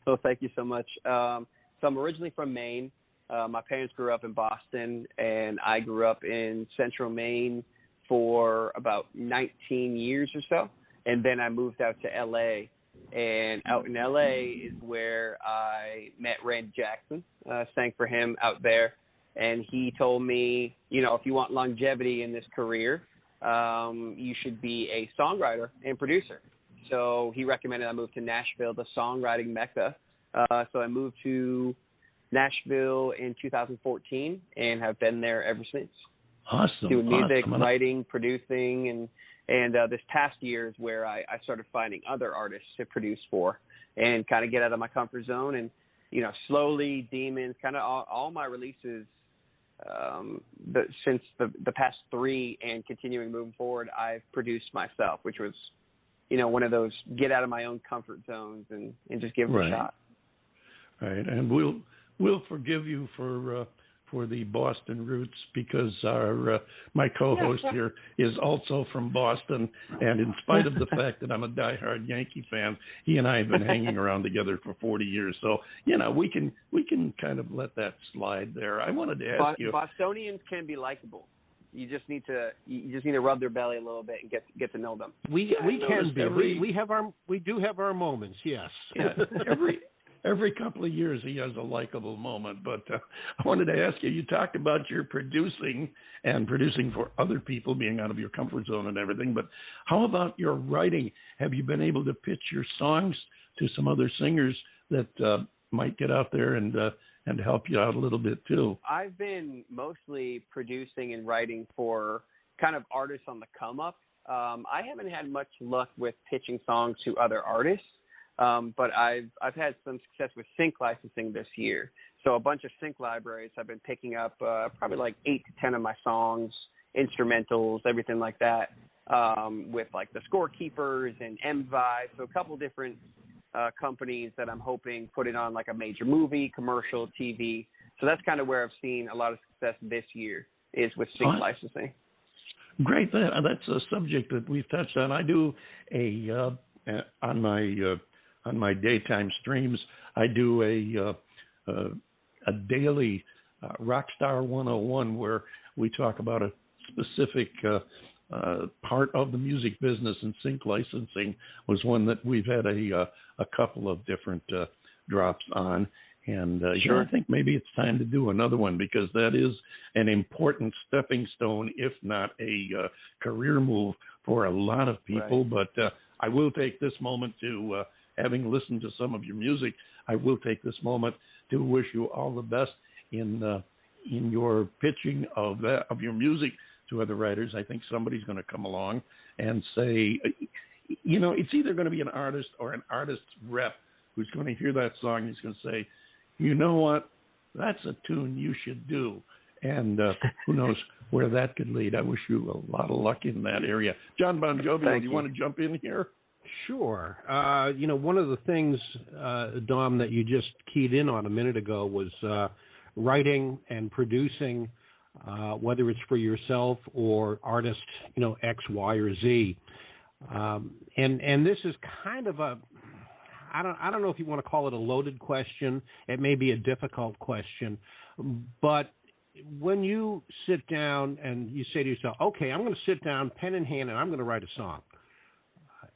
Well, thank you so much. So I'm originally from Maine. My parents grew up in Boston, and I grew up in central Maine for about 19 years or so. And then I moved out to L.A., and out in L.A. is where I met Randy Jackson, sang for him out there. And he told me, if you want longevity in this career, you should be a songwriter and producer. So he recommended I move to Nashville, the songwriting mecca. So I moved to Nashville in 2014 and have been there ever since. Awesome. Doing music, writing, producing, and this past year is where I started finding other artists to produce for and kind of get out of my comfort zone. And, slowly, Demons, kind of all my releases since the past 3 and continuing moving forward, I've produced myself, which was, one of those get out of my own comfort zones and just give it a shot. Right. And we'll forgive you for the Boston roots because my co-host here is also from Boston, and in spite of the fact that I'm a diehard Yankee fan, he and I have been hanging around together for 40 years. So we can kind of let that slide there. I wanted to ask you. Bostonians can be likable. You just need to rub their belly a little bit and get to know them. We can be. We do have our moments. Yes. Yeah, Every couple of years he has a likable moment. But I wanted to ask you, you talked about your producing and producing for other people, being out of your comfort zone and everything. But how about your writing? Have you been able to pitch your songs to some other singers that might get out there and help you out a little bit too? I've been mostly producing and writing for kind of artists on the come up. I haven't had much luck with pitching songs to other artists. But I've had some success with sync licensing this year. So a bunch of sync libraries I've been picking up probably like 8 to 10 of my songs, instrumentals, everything like that, with like the Scorekeepers and MVibe. So a couple different companies that I'm hoping put it on like a major movie, commercial, TV. So that's kind of where I've seen a lot of success this year is with sync licensing. Great. That's a subject that we've touched on. I do on my daytime streams, I do a daily Rockstar 101 where we talk about a specific part of the music business, and sync licensing was one that we've had a couple of different drops on. And sure. I think maybe it's time to do another one because that is an important stepping stone, if not a career move for a lot of people. Right. But I will take this moment to, having listened to some of your music, I will take this moment to wish you all the best in your pitching of your music to other writers. I think somebody's going to come along and say, it's either going to be an artist or an artist's rep who's going to hear that song and he's going to say, you know what, that's a tune you should do. And who knows where that could lead. I wish you a lot of luck in that area. John Bon Jovi, do you want to jump in here? Sure. One of the things, Dom, that you just keyed in on a minute ago was writing and producing, whether it's for yourself or artist, X, Y, or Z. And this is kind of I don't know if you want to call it a loaded question. It may be a difficult question, but when you sit down and you say to yourself, okay, I'm going to sit down, pen in hand, and I'm going to write a song.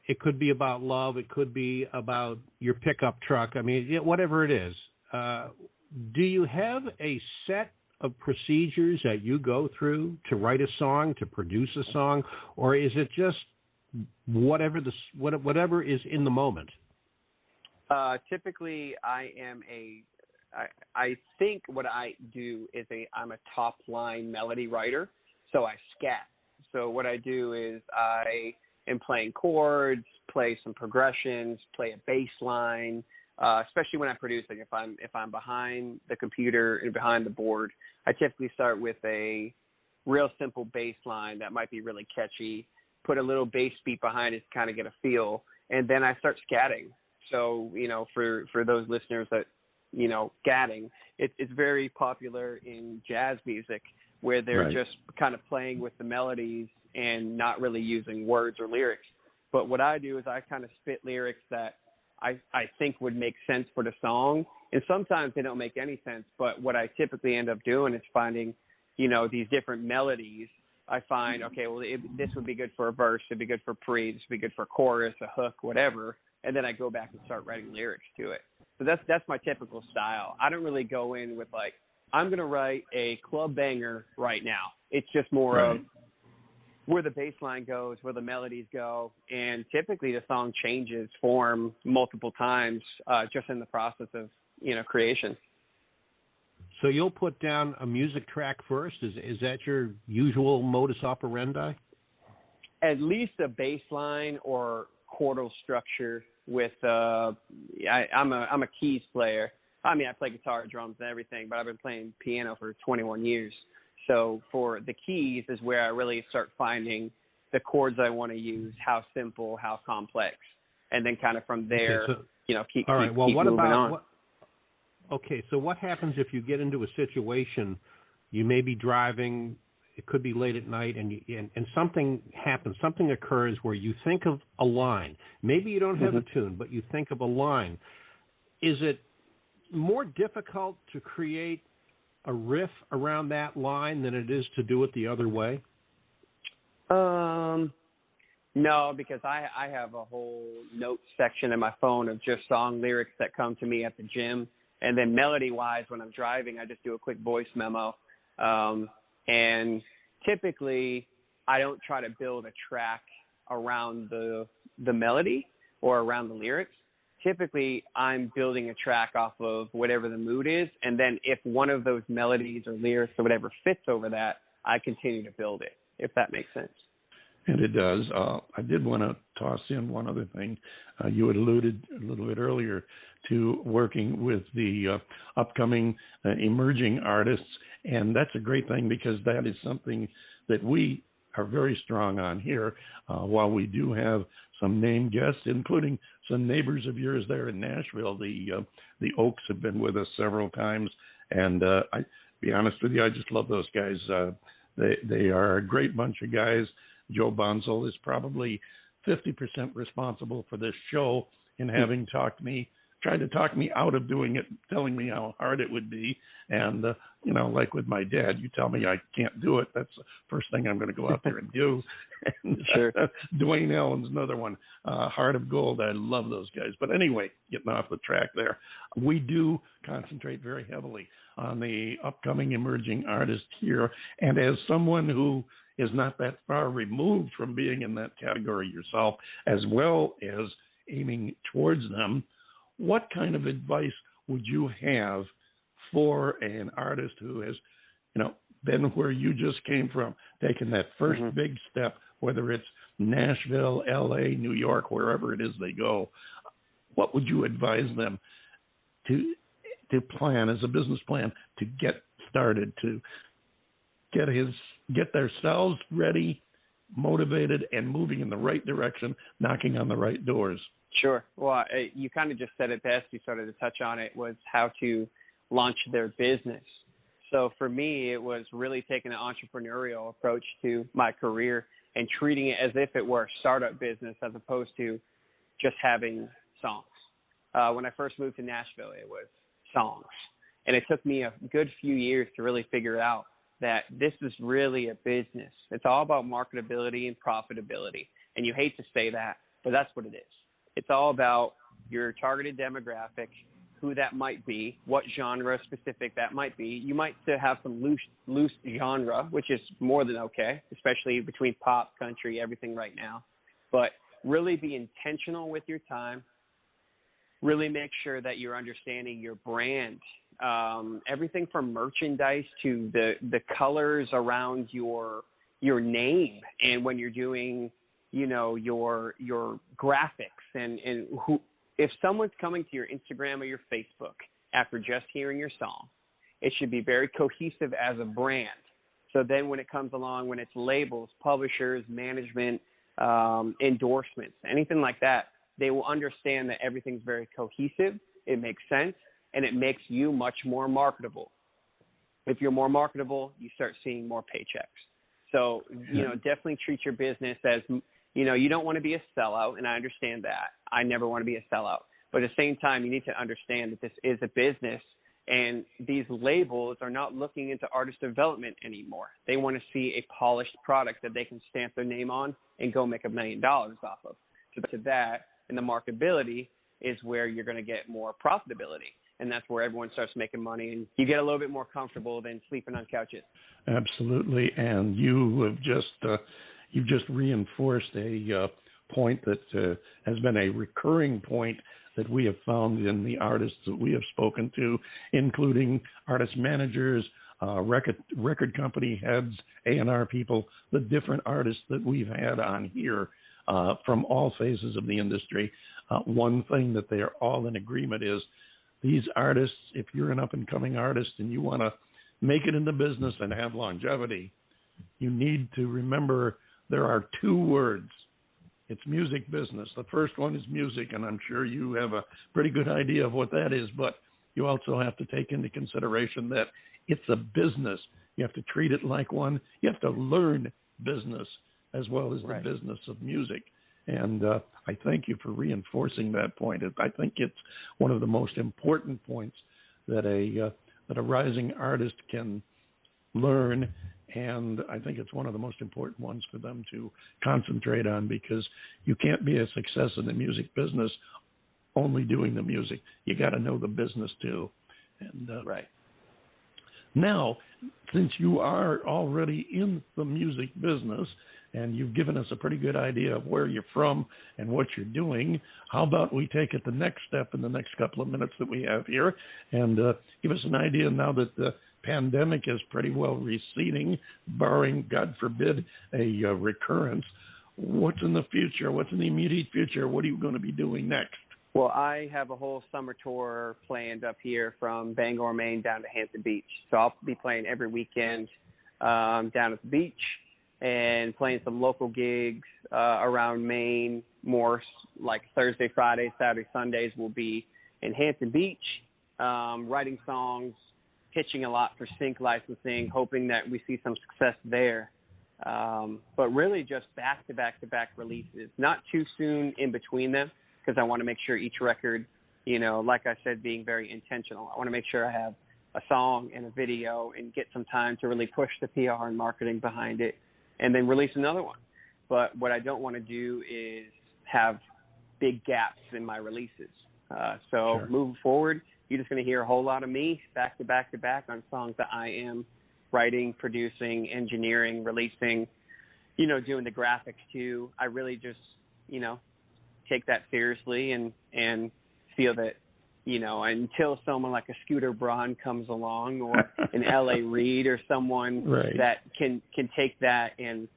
It could be about love. It could be about your pickup truck. I mean, whatever it is. Do you have a set of procedures that you go through to write a song, to produce a song, or is it just whatever is in the moment? Typically, I think what I do is I'm a top line melody writer, so I scat. So what I do is I am playing chords, play some progressions, play a bass line, especially when I'm producing. If I'm behind the computer and behind the board, I typically start with a real simple bass line that might be really catchy, put a little bass beat behind it to kind of get a feel, and then I start scatting. So, for those listeners that, scatting, it's very popular in jazz music where they're just kind of playing with the melodies and not really using words or lyrics. But what I do is I kind of spit lyrics that I think would make sense for the song. And sometimes they don't make any sense. But what I typically end up doing is finding, these different melodies. I find, okay, well, this would be good for a verse. It'd be good for pre. This would be good for a chorus, a hook, whatever. And then I go back and start writing lyrics to it. So that's my typical style. I don't really go in with like, I'm going to write a club banger right now. It's just more of where the bass line goes, where the melodies go. And typically the song changes form multiple times just in the process of, creation. So you'll put down a music track first? Is that your usual modus operandi? At least a bass line or chordal structure with I'm a keys player. I mean, I play guitar, drums, and everything, but I've been playing piano for 21 years. So for the keys is where I really start finding the chords I want to use, how simple, how complex, and then kind of from there, keep moving on. Okay, so what happens if you get into a situation, you may be driving, it could be late at night, and something happens, something occurs where you think of a line. Maybe you don't have a tune, but you think of a line. Is it more difficult to create a riff around that line than it is to do it the other way? No, because I have a whole note section in my phone of just song lyrics that come to me at the gym. And then melody-wise, when I'm driving, I just do a quick voice memo. And typically, I don't try to build a track around the melody or around the lyrics. Typically, I'm building a track off of whatever the mood is. And then if one of those melodies or lyrics or whatever fits over that, I continue to build it, if that makes sense. And it does. I did want to toss in one other thing. You had alluded a little bit earlier to working with the upcoming emerging artists, and that's a great thing because that is something that we are very strong on here. While we do have some named guests, including some neighbors of yours there in Nashville, the Oaks have been with us several times, and I be honest with you, I just love those guys. They are a great bunch of guys. Joe Bonzel is probably 50% responsible for this show in having tried to talk me out of doing it, telling me how hard it would be. And, like with my dad, you tell me I can't do it. That's the first thing I'm going to go out there and do. And, sure. Dwayne Allen's another one. Heart of Gold. I love those guys. But anyway, getting off the track there, we do concentrate very heavily on the upcoming emerging artists here. And as someone who is not that far removed from being in that category yourself, as well as aiming towards them, what kind of advice would you have for an artist who has, been where you just came from, taking that first big step, whether it's Nashville, LA, New York, wherever it is they go? What would you advise them to plan as a business plan to get started, to get themselves ready, motivated, and moving in the right direction, knocking on the right doors? Sure. Well, you kind of just said it best. You started to touch on it, was how to launch their business. So for me, it was really taking an entrepreneurial approach to my career and treating it as if it were a startup business as opposed to just having songs. When I first moved to Nashville, it was songs. And it took me a good few years to really figure out that this is really a business. It's all about marketability and profitability. And you hate to say that, but that's what it is. It's all about your targeted demographic, who that might be, what genre specific that might be. You might still have some loose genre, which is more than okay, especially between pop, country, everything right now. But really be intentional with your time. Really make sure that you're understanding your brand. Everything from merchandise to the colors around your name, and when you're doing your graphics and who, if someone's coming to your Instagram or your Facebook after just hearing your song, it should be very cohesive as a brand. So then when it comes along, when it's labels, publishers, management, endorsements, anything like that, they will understand that everything's very cohesive. It makes sense, and it makes you much more marketable. If you're more marketable, you start seeing more paychecks. So, definitely treat your business as, you don't want to be a sellout, and I understand that. I never want to be a sellout. But at the same time, you need to understand that this is a business, and these labels are not looking into artist development anymore. They want to see a polished product that they can stamp their name on and go make $1 million off of. So to that, and the marketability is where you're going to get more profitability. And that's where everyone starts making money, and you get a little bit more comfortable than sleeping on couches. Absolutely. And you have you've just reinforced a point that has been a recurring point that we have found in the artists that we have spoken to, including artist managers, record company heads, A&R people, the different artists that we've had on here from all phases of the industry. One thing that they are all in agreement is these artists, if you're an up-and-coming artist and you want to make it in the business and have longevity, you need to remember there are two words. It's music business. The first one is music, and I'm sure you have a pretty good idea of what that is, but you also have to take into consideration that it's a business. You have to treat it like one. You have to learn business as well as the business of music. And I thank you for reinforcing that point. I think it's one of the most important points that a rising artist can learn, and I think it's one of the most important ones for them to concentrate on, because you can't be a success in the music business only doing the music. You got to know the business too. And now, since you are already in the music business, and you've given us a pretty good idea of where you're from and what you're doing, how about we take it the next step in the next couple of minutes that we have here and give us an idea, now that the pandemic is pretty well receding, barring, God forbid, a recurrence. What's in the future? What's in the immediate future? What are you going to be doing next? Well, I have a whole summer tour planned up here from Bangor, Maine, down to Hampton Beach. So I'll be playing every weekend down at the beach, and playing some local gigs around Maine. More like Thursday, Friday, Saturday, Sundays will be in Hampton Beach, writing songs, pitching a lot for sync licensing, hoping that we see some success there. But really just back-to-back-to-back releases, not too soon in between them, because I want to make sure each record, like I said, being very intentional. I want to make sure I have a song and a video and get some time to really push the PR and marketing behind it, and then release another one. But what I don't want to do is have big gaps in my releases. Moving forward, you're just going to hear a whole lot of me back to back on songs that I am writing, producing, engineering, releasing, doing the graphics too. I really just, take that seriously and feel that, until someone like a Scooter Braun comes along, or an L.A. Reid, or someone that can take that and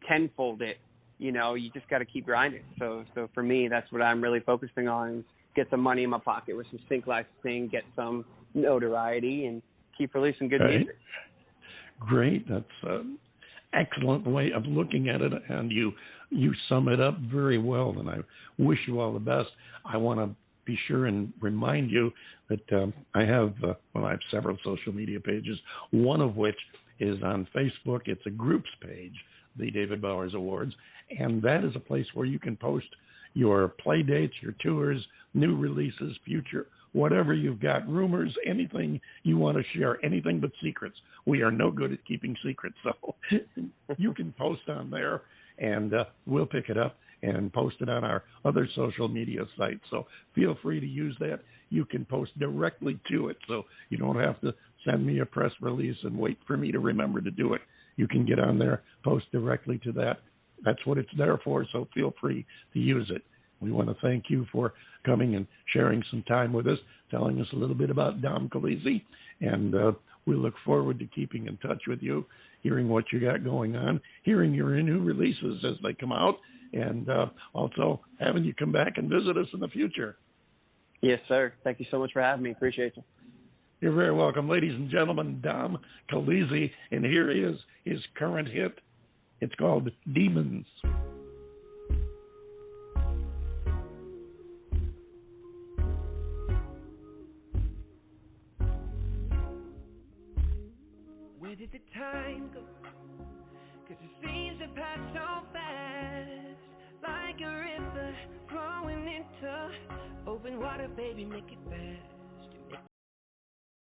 tenfold it, you just got to keep grinding. So for me, that's what I'm really focusing on, get some money in my pocket with some sync licensing, get some notoriety, and keep releasing good music. Great. That's an excellent way of looking at it, and you sum it up very well, and I wish you all the best. I want to be sure and remind you that I have several social media pages, one of which is on Facebook. It's a groups page, the David Bowers Awards, and that is a place where you can post your play dates, your tours, new releases, future, whatever you've got, rumors, anything you want to share, anything but secrets. We are no good at keeping secrets, so you can post on there, and we'll pick it up and post it on our other social media sites. So feel free to use that. You can post directly to it, so you don't have to send me a press release and wait for me to remember to do it. You can get on there, post directly to that. That's what it's there for, so feel free to use it. We want to thank you for coming and sharing some time with us, telling us a little bit about Dom Colizzi, and we look forward to keeping in touch with you, hearing what you got going on, hearing your new releases as they come out, and also having you come back and visit us in the future. Yes, sir. Thank you so much for having me. Appreciate you. You're very welcome. Ladies and gentlemen, Dom Colizzi, and here is his current hit. It's called Demons. Where did the time go? 'Cause it seems to pass so fast, like a river flowing into open water, baby, make it bad.